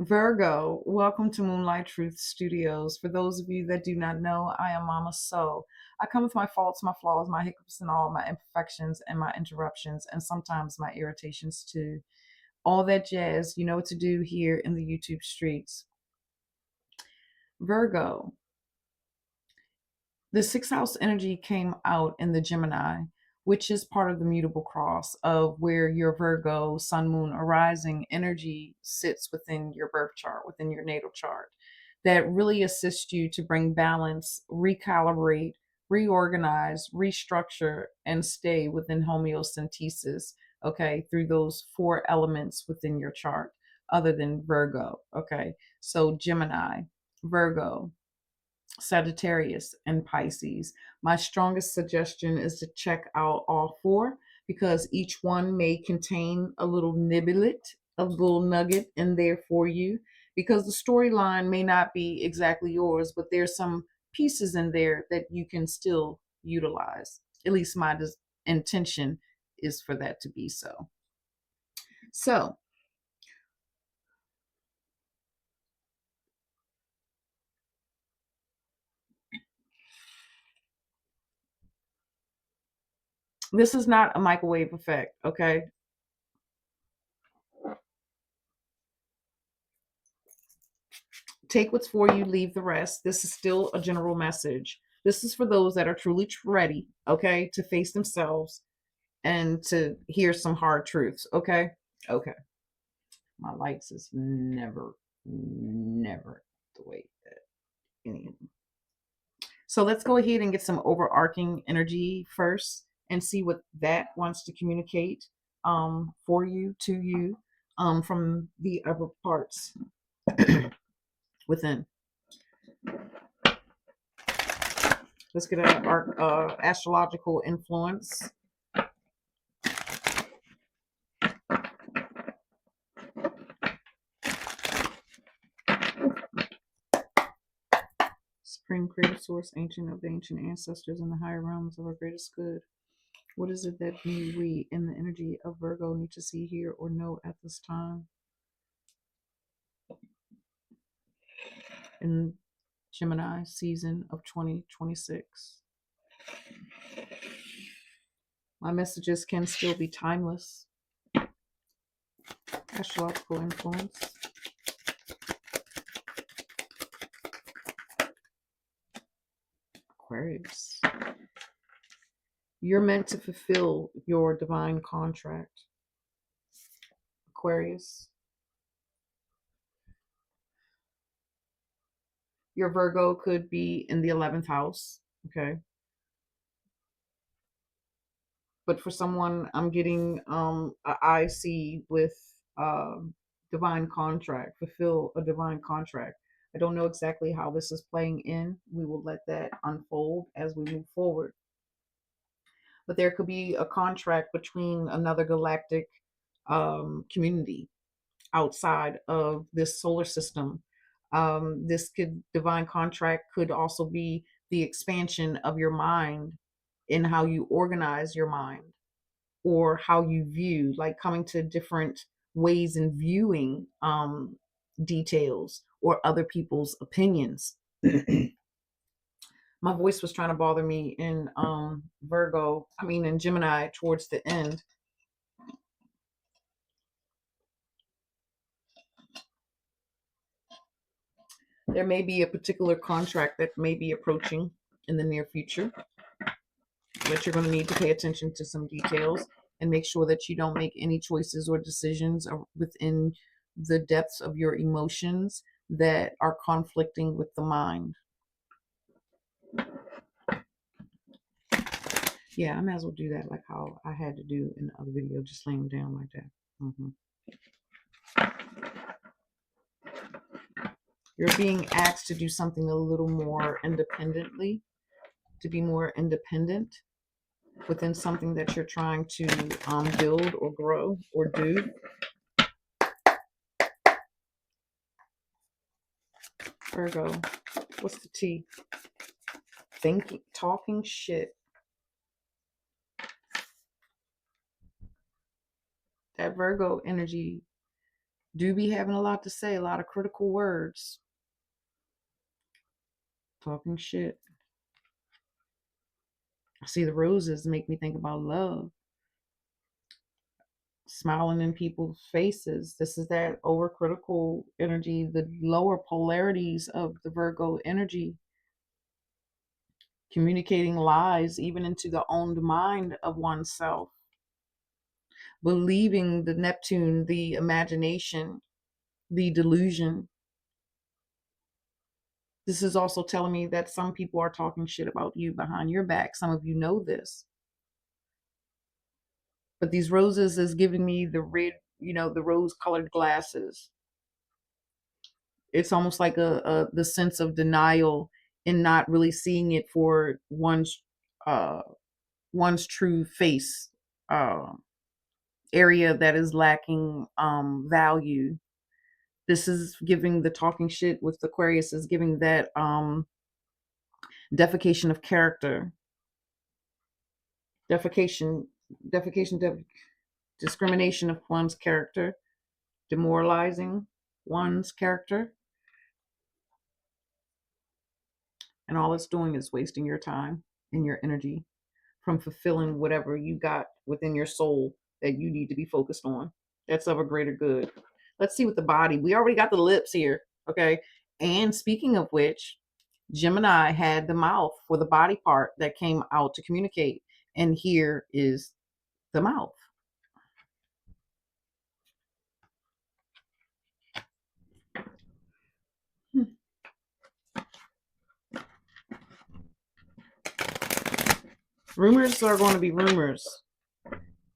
Virgo, welcome to Moonlight Truth Studios. For those of you that do not know, I am Mama So. I come with my faults, my flaws, my hiccups, and all my imperfections and my interruptions, and sometimes my irritations too. All that jazz, you know what to do here in the YouTube streets. Virgo, the sixth house energy came out in the Gemini, which is part of the mutable cross of where your Virgo sun, moon, arising energy sits within your birth chart, within your natal chart, that really assists you to bring balance, recalibrate, reorganize, restructure, and stay within homeostasis, okay, through those four elements within your chart, other than Virgo, okay? So Gemini, Virgo, Sagittarius, and Pisces. My strongest suggestion is to check out all four because each one may contain a little niblet, a little nugget in there for you. Because the storyline may not be exactly yours, but there's some pieces in there that you can still utilize. At least my intention is for that to be so. So, this is not a microwave effect, okay? Take what's for you, leave the rest. This is still a general message. This is for those that are truly ready, okay, to face themselves and to hear some hard truths, okay? Okay. My lights is never the way that any of them. So let's go ahead and get some overarching energy first and see what that wants to communicate for you, to you, from the upper parts within. Let's get an astrological influence. Supreme creative source, ancient of the ancient ancestors, and the higher realms of our greatest good. What is it that we in the energy of Virgo need to see, hear, or know at this time? In Gemini season of 2026. My messages can still be timeless. Astrological influence. Aquarius. You're meant to fulfill your divine contract. Aquarius. Your Virgo could be in the 11th house. Okay. But for someone, I'm getting I see with divine contract, fulfill a divine contract. I don't know exactly how this is playing in. We will let that unfold as we move forward. But there could be a contract between another galactic community outside of this solar system. This could divine contract could also be the expansion of your mind in how you organize your mind or how you view, like coming to different ways in viewing details or other people's opinions. My voice was trying to bother me in in Gemini towards the end. There may be a particular contract that may be approaching in the near future, but you're going to need to pay attention to some details and make sure that you don't make any choices or decisions within the depths of your emotions that are conflicting with the mind. Yeah, I might as well do that like how I had to do in the other video, just laying down like that. You're being asked to do something a little more independently, to be more independent within something that you're trying to build or grow or do. Virgo, what's the T? Thinking, talking shit. That Virgo energy do be having a lot to say, a lot of critical words, talking shit. See, the roses make me think about love, smiling in people's faces. This is that overcritical energy, the lower polarities of the Virgo energy, communicating lies even into the owned mind of oneself, believing the Neptune, the imagination, the delusion. This is also telling me that some people are talking shit about you behind your back. Some of you know this. But these roses is giving me the red, the rose colored glasses. It's almost like the sense of denial in not really seeing it for uh one's true face, uh area that is lacking value. This is giving the talking shit with Aquarius, is giving that defecation of character, defecation, defecation, discrimination of one's character, demoralizing one's character, and all it's doing is wasting your time and your energy from fulfilling whatever you got within your soul that you need to be focused on. That's of a greater good. Let's see what the body. We already got the lips here, okay? And speaking of which, Gemini had the mouth for the body part that came out to communicate, and here is the mouth. Rumors are going to be rumors.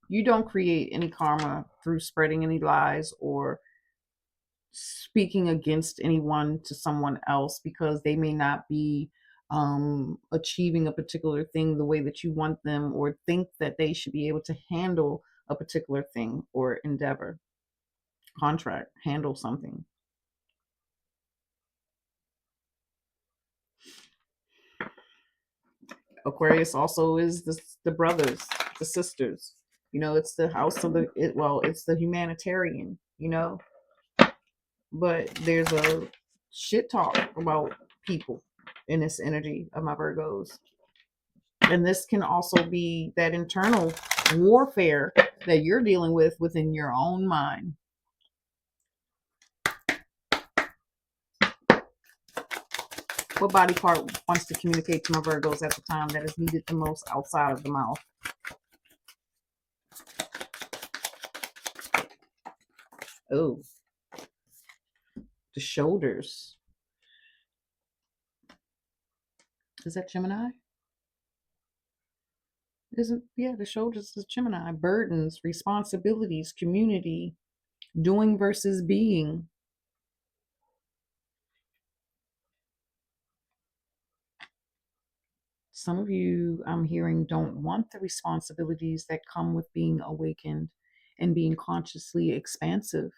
You don't create any karma through spreading any lies or speaking against anyone to someone else because they may not be achieving a particular thing the way that you want them, or think that they should be able to handle a particular thing or endeavor, contract, handle something. Aquarius also is the brothers, the sisters. It's the house of it's the humanitarian, but there's a shit talk about people in this energy of my Virgos. And this can also be that internal warfare that you're dealing with within your own mind. What body part wants to communicate to my Virgos at the time that is needed the most outside of the mouth? Oh, the shoulders. Is that Gemini? Isn't, yeah, the shoulders is Gemini. Burdens, responsibilities, community, doing versus being. Some of you, I'm hearing, don't want the responsibilities that come with being awakened and being consciously expansive.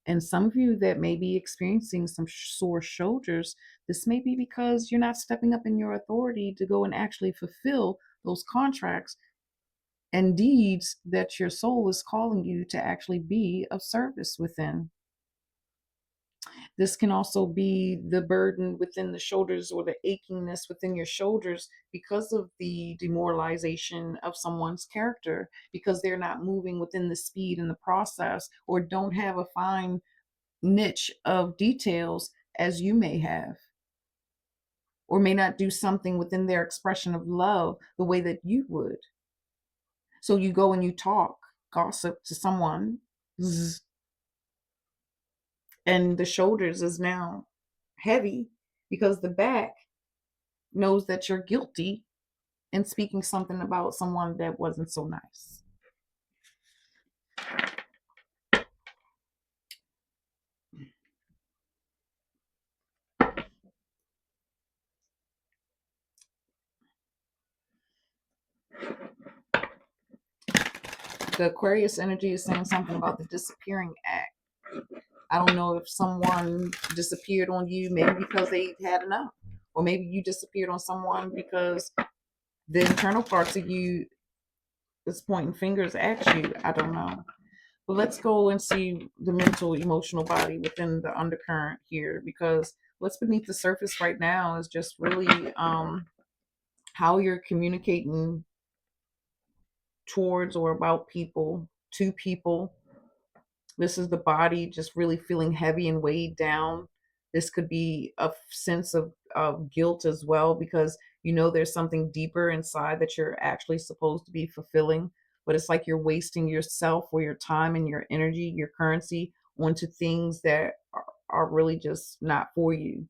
And some of you that may be experiencing some sore shoulders, this may be because you're not stepping up in your authority to go and actually fulfill those contracts and deeds that your soul is calling you to actually be of service within. This can also be the burden within the shoulders or the achingness within your shoulders because of the demoralization of someone's character, because they're not moving within the speed and the process, or don't have a fine niche of details as you may have, or may not do something within their expression of love the way that you would. So you go and you talk gossip to someone, and the shoulders is now heavy because the back knows that you're guilty in speaking something about someone that wasn't so nice. The Aquarius energy is saying something about the disappearing act. I don't know if someone disappeared on you, maybe because they had enough, or maybe you disappeared on someone because the internal parts of you is pointing fingers at you. I don't know. But let's go and see the mental, emotional body within the undercurrent here, because what's beneath the surface right now is just really how you're communicating towards or about people, to people. This is the body just really feeling heavy and weighed down. This could be a sense of guilt as well, because you know there's something deeper inside that you're actually supposed to be fulfilling, but it's like you're wasting yourself or your time and your energy, your currency onto things that are really just not for you.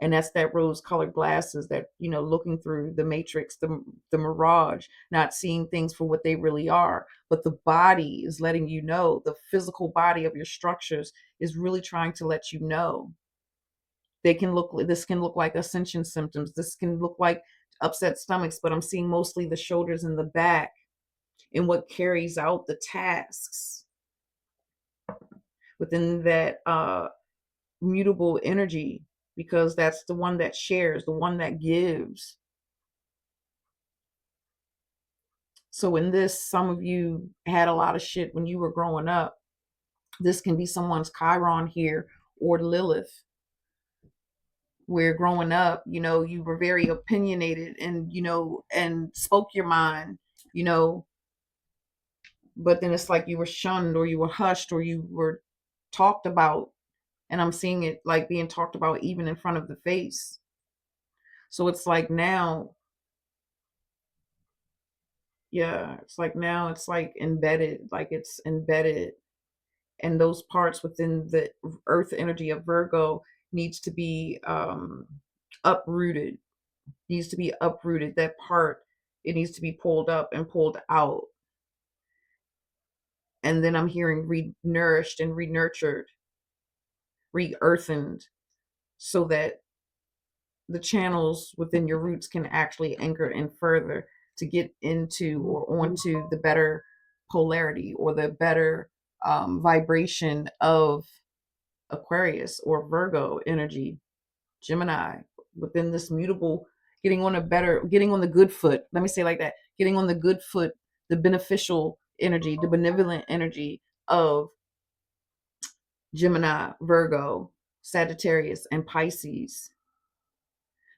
And that's that rose colored glasses that, looking through the matrix, the mirage, not seeing things for what they really are. But the body is letting you know, the physical body of your structures is really trying to let you know. This can look like ascension symptoms, this can look like upset stomachs, but I'm seeing mostly the shoulders and the back and what carries out the tasks within that mutable energy, because that's the one that shares, the one that gives. So in this, some of you had a lot of shit when you were growing up. This can be someone's Chiron here, or Lilith, where growing up, you were very opinionated and, and spoke your mind, you know, but then it's like you were shunned or you were hushed or you were talked about. And I'm seeing it like being talked about even in front of the face. So it's like now, yeah, it's like embedded, like it's embedded, and those parts within the earth energy of Virgo needs to be uprooted, that part, it needs to be pulled up and pulled out. And then I'm hearing re-nourished and re-nurtured, re-earthened, so that the channels within your roots can actually anchor in further to get into or onto the better polarity or the better vibration of Aquarius or Virgo energy, Gemini, within this mutable, getting on the good foot. Let me say it like that, getting on the good foot, the beneficial energy, the benevolent energy of Gemini, Virgo, Sagittarius, and Pisces.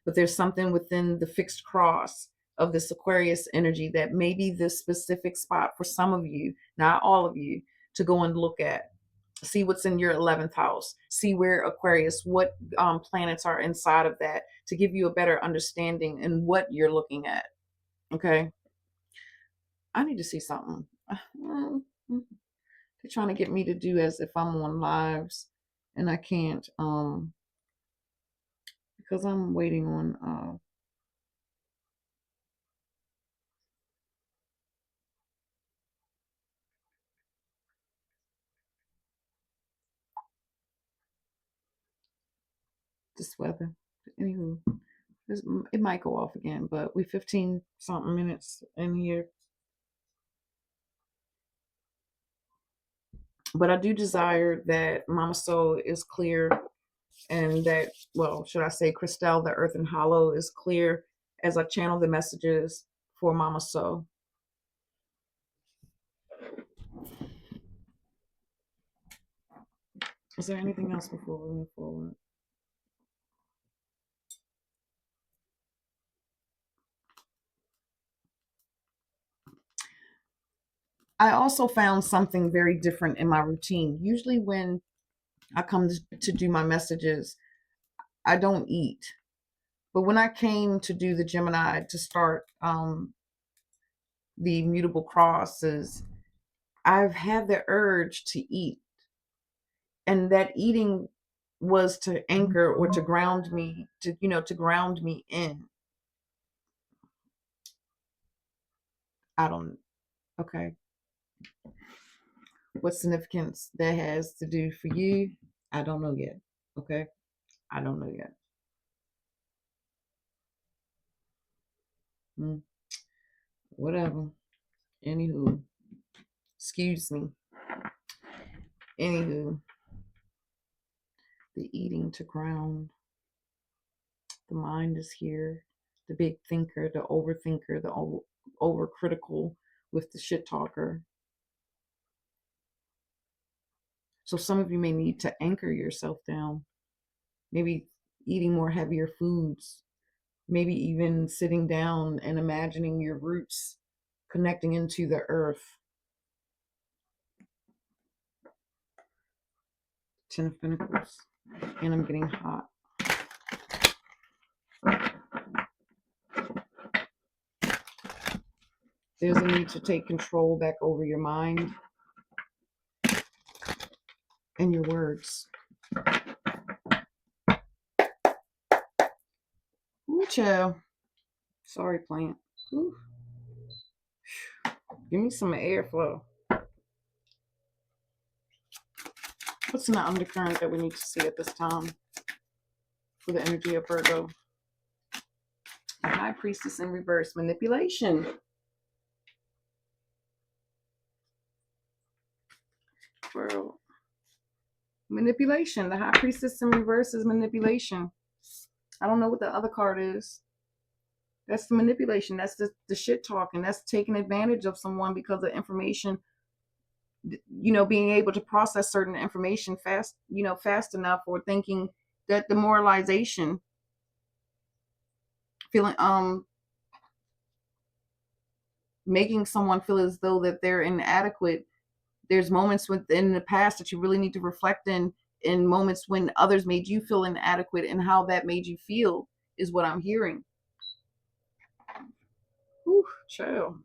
But there's something within the fixed cross of this Aquarius energy that may be the specific spot for some of you, not all of you, to go and look at. See what's in your 11th house. See where Aquarius, what planets are inside of that, to give you a better understanding in what you're looking at. Okay. I need to see something. They're trying to get me to do as if I'm on lives, and I can't because I'm waiting on this weather. Anywho, it might go off again, but we 15 something minutes in here. But I do desire that Mama Soul is clear, and that, well, should I say Christelle, the Earth and Hollow, is clear as I channel the messages for Mama Soul. Is there anything else before we move forward? I also found something very different in my routine. Usually, when I come to do my messages, I don't eat. But when I came to do the Gemini to start the mutable crosses, I've had the urge to eat. And that eating was to anchor or to ground me, to ground me in. I don't, okay. What significance that has to do for you, I don't know yet. Okay. I don't know yet. Mm, whatever. Anywho, excuse me. Anywho, the eating to ground. The mind is here. The big thinker, the overthinker, the overcritical with the shit talker. So some of you may need to anchor yourself down, maybe eating more heavier foods, maybe even sitting down and imagining your roots connecting into the earth. Ten of Pentacles. And I'm getting hot. There's a need to take control back over your mind and your words. Ooh, child. Sorry, plant. Ooh. Give me some airflow. What's in the undercurrent that we need to see at this time for the energy of Virgo? The High Priestess in reverse. Manipulation. World. Manipulation. The High Priestess in reverse is manipulation. I don't know what the other card is. That's the manipulation. That's the shit talking. That's taking advantage of someone because of information, being able to process certain information fast enough, or thinking that demoralization, feeling, making someone feel as though that they're inadequate. There's moments within the past that you really need to reflect in moments when others made you feel inadequate, and how that made you feel is what I'm hearing. Whew, chill.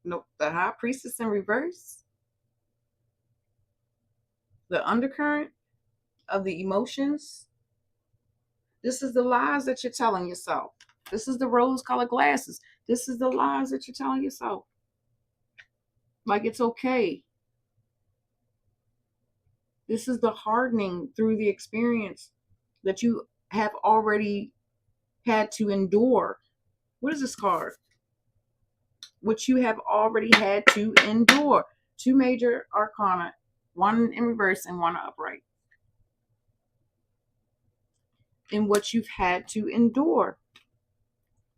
Nope. The High Priestess in reverse. The undercurrent of the emotions. This is the lies that you're telling yourself. This is the rose-colored glasses. This is the lies that you're telling yourself. Like it's okay. This is the hardening through the experience that you have already had to endure. What is this card? Which you have already had to endure. Two major arcana, one in reverse and one upright. In what you've had to endure.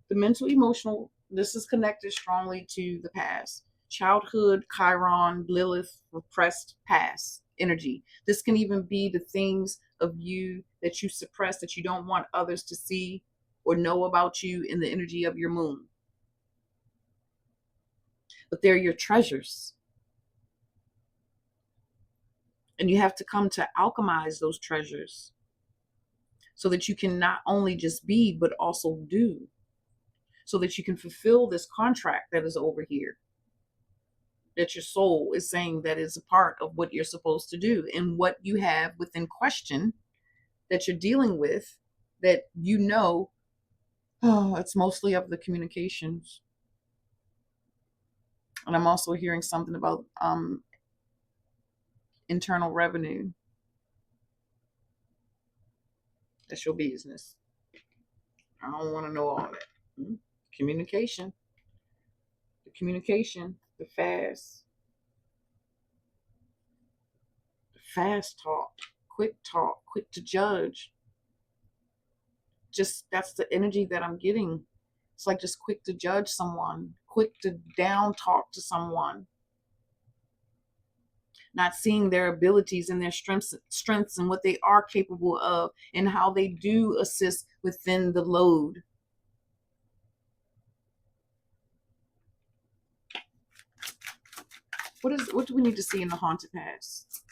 The mental, emotional, this is connected strongly to the past. Childhood, Chiron, Lilith, repressed past energy. This can even be the things of you that you suppress, that you don't want others to see or know about you, in the energy of your moon. But they're your treasures. And you have to come to alchemize those treasures so that you can not only just be, but also do. So that you can fulfill this contract that is over here, that your soul is saying that is a part of what you're supposed to do, and what you have within question that you're dealing with, that it's mostly of the communications. And I'm also hearing something about internal revenue. That's your business. I don't want to know all that. Communication. The communication, the fast talk, quick to judge. Just that's the energy that I'm getting. It's like just quick to judge someone, quick to down talk to someone, not seeing their abilities and their strengths and what they are capable of, and how they do assist within the load. What do we need to see in the haunted past?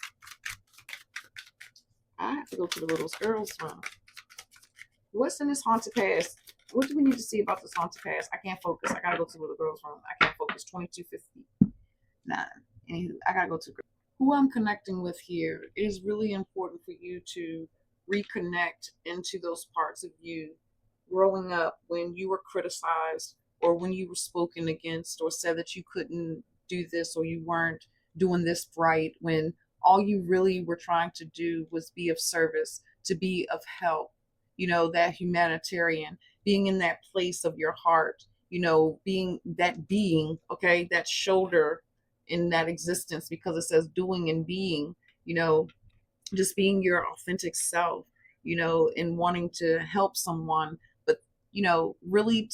I have to go to the little girl's room. What's in this haunted past? What do we need to see about this haunted past? I can't focus. I gotta go to the little girl's room. I can't focus. 22:59. Anywho, I gotta go to who I'm connecting with here. It is really important for you to reconnect into those parts of you growing up when you were criticized, or when you were spoken against, or said that you couldn't do this, or you weren't doing this right, when all you really were trying to do was be of service, to be of help, that humanitarian, being in that place of your heart, being, okay, that shoulder in that existence, because it says doing and being, just being your authentic self, and wanting to help someone. But, really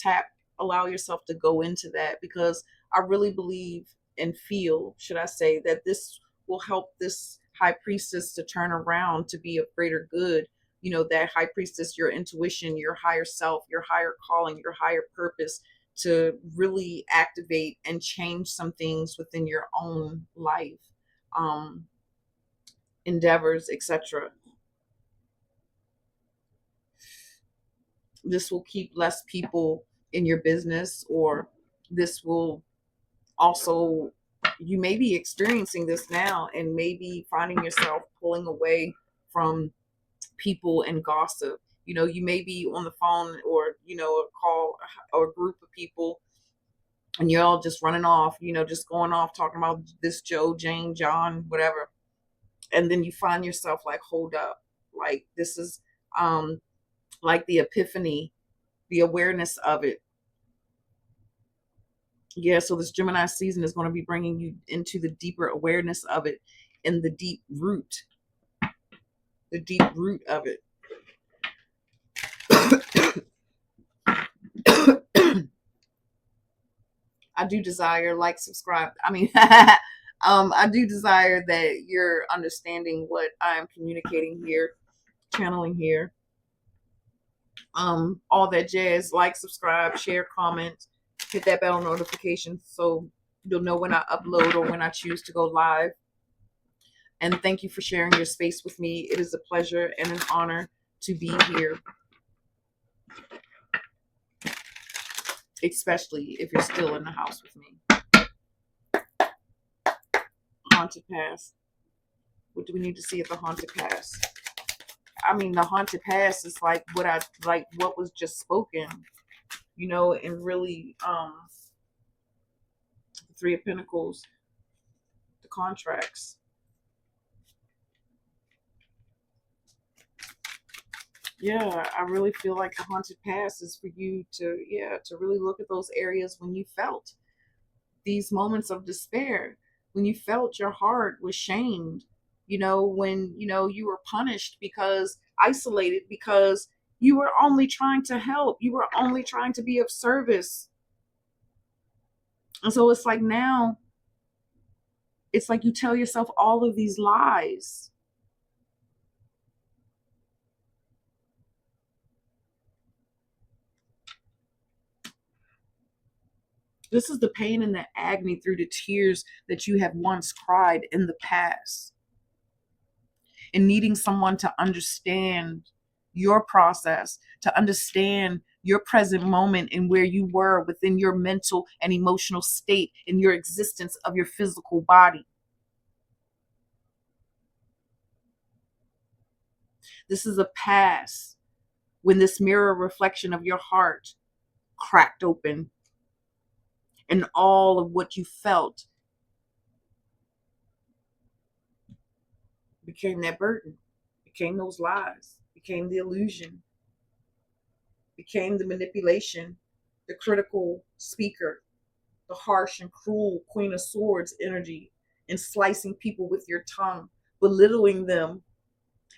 allow yourself to go into that, because I really believe and feel, should I say, that this will help this high priestess to turn around to be of greater good. You know, that high priestess, your intuition, your higher self, your higher calling, your higher purpose, to really activate and change some things within your own life, um, endeavors, etc. This will keep less people in your business, or this will also, you may be experiencing this now and maybe finding yourself pulling away from people and gossip. You know, you may be on the phone, or a call, or a group of people, and you're all just running off, just going off talking about this Joe, Jane, John, whatever. And then you find yourself like, hold up, like this is like the epiphany, the awareness of it. Yeah, so this Gemini season is going to be bringing you into the deeper awareness of it, and the deep root of it. I do desire, like, subscribe. I mean, I do desire that you're understanding what I'm communicating here, channeling here. All that jazz. Like, subscribe, share, comment, hit that bell notification so you'll know when I upload or when I choose to go live. And thank you for sharing your space with me. It is a pleasure and an honor to be here, especially if you're still in the house with me. Haunted past. What do we need to see at the haunted past? I mean, the haunted past is like what was just spoken, and really, the Three of Pentacles, the contracts. Yeah, I really feel like the haunted past is for you to really look at those areas when you felt these moments of despair, when you felt your heart was shamed, when you were punished, because isolated, because you were only trying to help, you were only trying to be of service. And so it's like now, it's like you tell yourself all of these lies. This is the pain and the agony through the tears that you have once cried in the past, and needing someone to understand your process, to understand your present moment and where you were within your mental and emotional state in your existence of your physical body. This is a past when this mirror reflection of your heart cracked open, and all of what you felt became that burden, became those lies, became the illusion, became the manipulation, the critical speaker, the harsh and cruel Queen of Swords energy, and slicing people with your tongue, belittling them,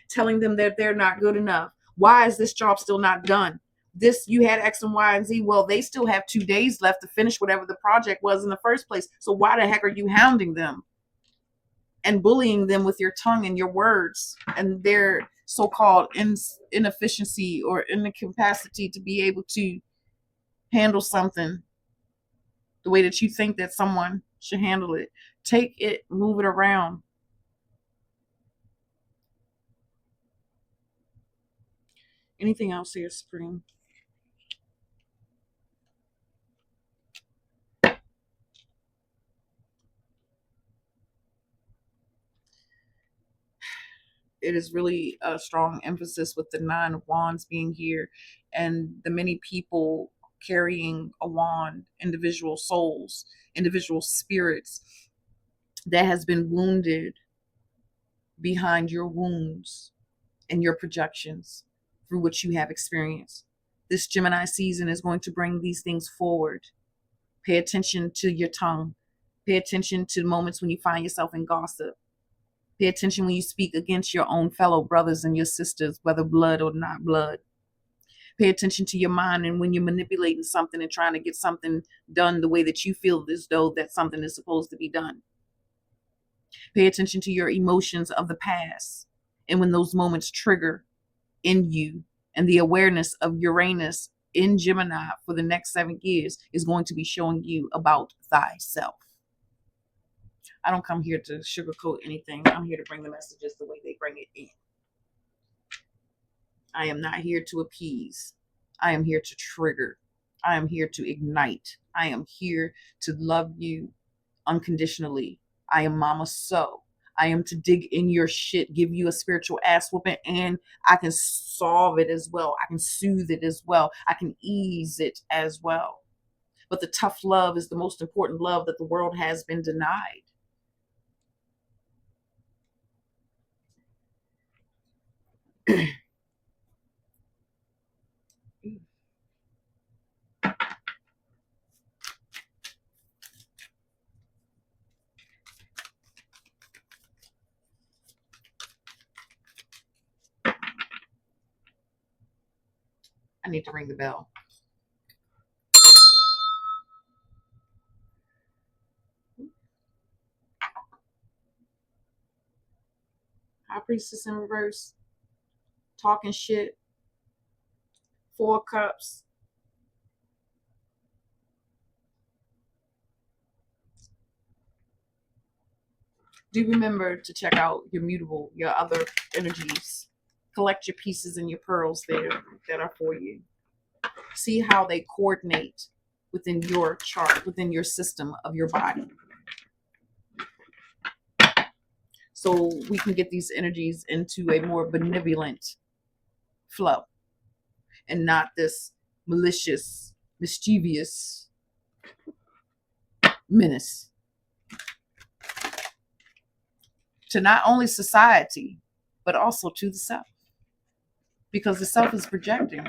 telling them that they're not good enough. Why is this job still not done? This, you had X and Y and Z. Well, they still have 2 days left to finish whatever the project was in the first place. So why the heck are you hounding them and bullying them with your tongue and your words and their so-called inefficiency or incapacity to be able to handle something the way that you think that someone should handle it? Take it, move it around. Anything else here, Supreme? It is really a strong emphasis with the Nine of Wands being here, and the many people carrying a wand, individual souls, individual spirits that has been wounded behind your wounds and your projections through what you have experienced. This Gemini season is going to bring these things forward. Pay attention to your tongue. Pay attention to moments when you find yourself in gossip. Pay attention when you speak against your own fellow brothers and your sisters, whether blood or not blood. Pay attention to your mind, and when you're manipulating something and trying to get something done the way that you feel as though that something is supposed to be done. Pay attention to your emotions of the past. And when those moments trigger in you, and the awareness of Uranus in Gemini for the next 7 years is going to be showing you about thyself. I don't come here to sugarcoat anything. I'm here to bring the messages the way they bring it in. I am not here to appease. I am here to trigger. I am here to ignite. I am here to love you unconditionally. I am Mama So. I am to dig in your shit, give you a spiritual ass whooping, and I can solve it as well. I can soothe it as well. I can ease it as well. But the tough love is the most important love that the world has been denied. I need to ring the bell. High Priestess in reverse, talking shit, 4 cups. Do remember to check out your mutable, your other energies. Collect your pieces and your pearls there that are for you. See how they coordinate within your chart, within your system of your body. So we can get these energies into a more benevolent flow and not this malicious, mischievous menace to not only society, but also to the self. Because the self is projecting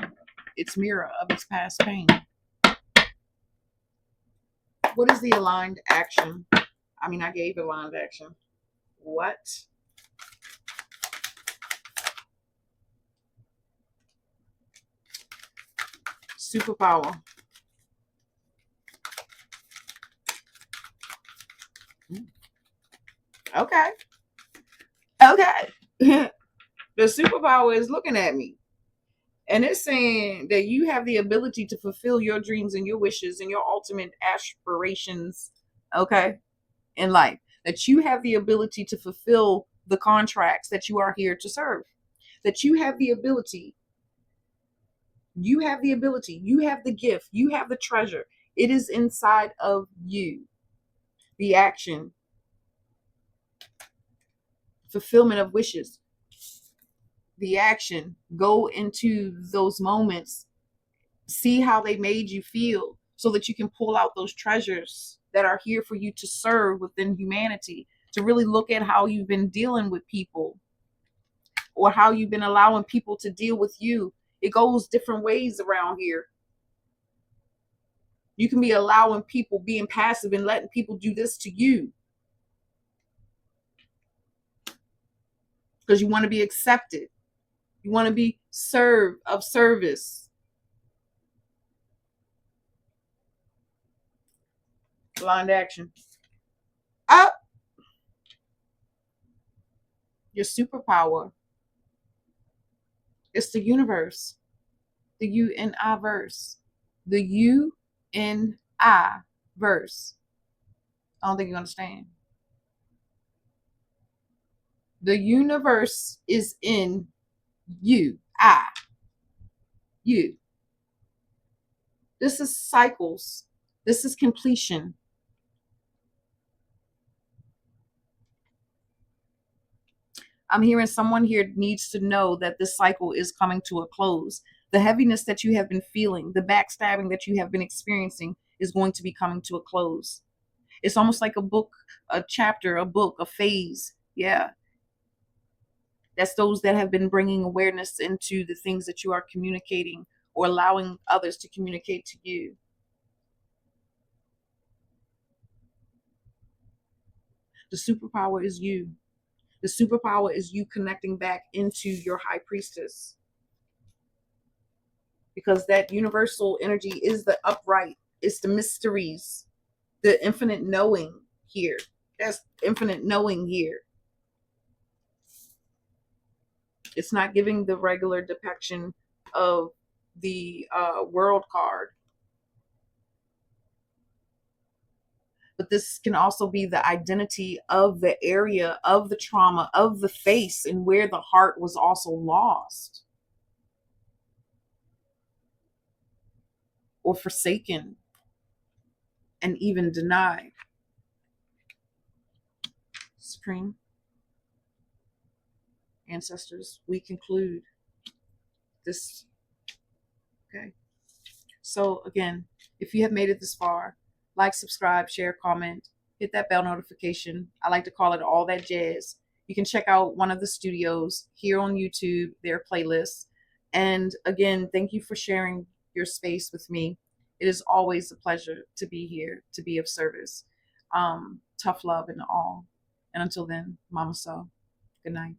its mirror of its past pain. What is the aligned action? I gave aligned action. What? Superpower. Okay. Okay. The superpower is looking at me. And it's saying that you have the ability to fulfill your dreams and your wishes and your ultimate aspirations, okay, in life. That you have the ability to fulfill the contracts that you are here to serve. That you have the ability. You have the ability. You have the gift. You have the treasure. It is inside of you. The action. Fulfillment of wishes. The action. Go into those moments. See how they made you feel so that you can pull out those treasures that are here for you to serve within humanity. To really look at how you've been dealing with people or how you've been allowing people to deal with you. It goes different ways around here. You can be allowing people, being passive and letting people do this to you because you want to be accepted. You want to be served, of service. Blind action. Up. Your superpower. It's the universe. The UNI verse. The UNI verse. I don't think you understand. The universe is in you. You. This is cycles. This is completion. I'm hearing someone here needs to know that this cycle is coming to a close. The heaviness that you have been feeling, the backstabbing that you have been experiencing is going to be coming to a close. It's almost like a book, a chapter, a book, a phase. Yeah. That's those that have been bringing awareness into the things that you are communicating or allowing others to communicate to you. The superpower is you. The superpower is you connecting back into your high priestess. Because that universal energy is the upright, it's the mysteries, the infinite knowing here. That's infinite knowing here. It's not giving the regular depiction of the world card, but this can also be the identity of the area of the trauma of the face and where the heart was also lost or forsaken and even denied. Supreme ancestors, we conclude this. Okay. So again, if you have made it this far, like, subscribe, share, comment, hit that bell notification. I like to call it all that jazz. You can check out one of the studios here on YouTube, their playlists. And again, thank you for sharing your space with me. It is always a pleasure to be here, to be of service. Tough love and all. And until then, Mama So, good night.